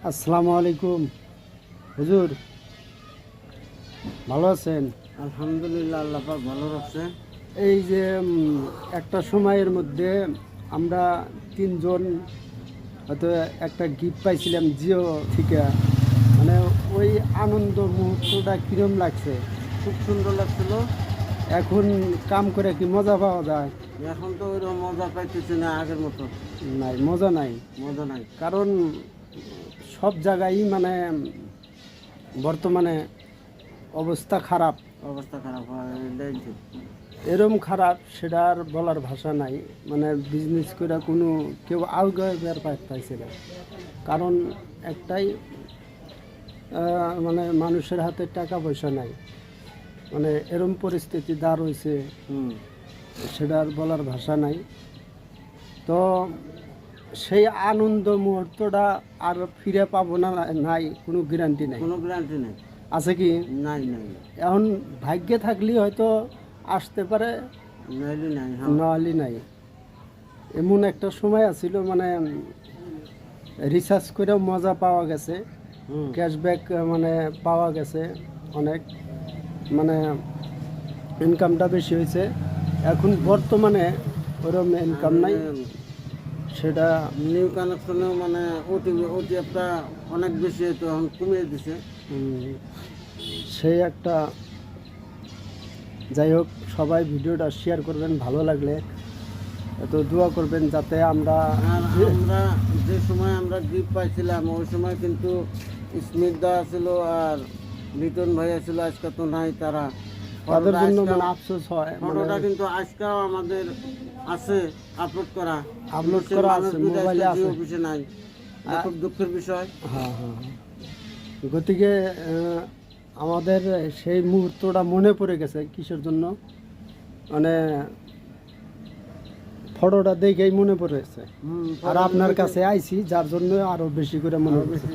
আসসালামু আলাইকুম হুজুর, ভালো আছেন? আলহামদুলিল্লাহ, আল্লাহ পাক ভালো রাখছে। এই যে একটা সময়ের মধ্যে আমরা তিনজন হয়তো একটা গিফট পাইছিলাম জিও থেকে, মানে ওই আনন্দ মুহূর্তটা কিরম লাগছে? খুব সুন্দর লাগছিল। এখন কাম করে কি মজা পাওয়া যায়? এখন তো ওইরকম মজা পাইতেছি না, আগের মতো নাই, মজা নাই। মজা নাই। কারণ সব জায়গায় মানে বর্তমানে অবস্থা খারাপ। অবস্থা খারাপ হয় এটাই ঠিক। এরম খারাপ সেটা আর বলার ভাষা নাই। মানে বিজনেস করে কোনো কেউ আউগার পাইছে না। কারণ একটাই, মানে মানুষের হাতে টাকা পয়সা নাই, মানে এরম পরিস্থিতি দাঁড় হয়েছে, সেটা আর বলার ভাষা নাই। তো সেই আনন্দ মুহূর্তটা আর ফিরে পাবো না, নাই কোনো গ্যারান্টি নাই। কোনো গ্যারান্টি নেই। আছে কি? নাই নাই। এখন ভাগ্যে থাকলেই হয়তো আসতে পারে, নাইলে নাই। নাহলে নাই। এমন একটা সময় আছিল, মানে রিসার্চ করেও মজা পাওয়া গেছে, ক্যাশব্যাক মানে পাওয়া গেছে অনেক, মানে ইনকামটা বেশি হয়েছে। এখন বর্তমানে ওরকম ইনকাম নাই, সেটা নিউ কানেকশনেও মানে ওটি একটা অনেক বেশি হতো, এখন কমিয়ে দিছে। সেই একটা। যাই হোক, সবাই ভিডিওটা শেয়ার করবেন, ভালো লাগলে তো দোয়া করবেন যাতে আমরা। আর আমরা যে সময় আমরা গিফট পাইছিলাম ওই সময় কিন্তু স্মিতা ছিল আর লিটন ভাইয়া ছিল, আজকে তো নাই তারা। তাদের জন্য আজকাল- মানে আফসোস হয়, মানে ফটোটা কিন্তু আজকেও আমাদের আছে আপলোড করা আছে, মোবাইলে আছে। অফিসে নাই। এটা খুব দুঃখের বিষয়। হ্যাঁ হ্যাঁ হ্যাঁ। গতিকে আমাদের সেই মুহূর্তটা মনে পড়ে গেছে কিসের জন্য, মানে ফটোটা দেখেই মনে পড়েছে। আর আপনার কাছে আইছি যার জন্য আরো বেশি করে মনে পড়েছে।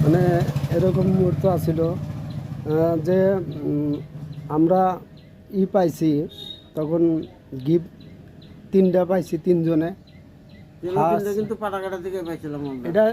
মানে এরকম মুহূর্ত আছিল যে আমরা পাইছি তখন গিফট 3টা পাইছি, 3 জনে। কিন্তু পাটাকাটা থেকে পাইছিলাম আমরা। এটা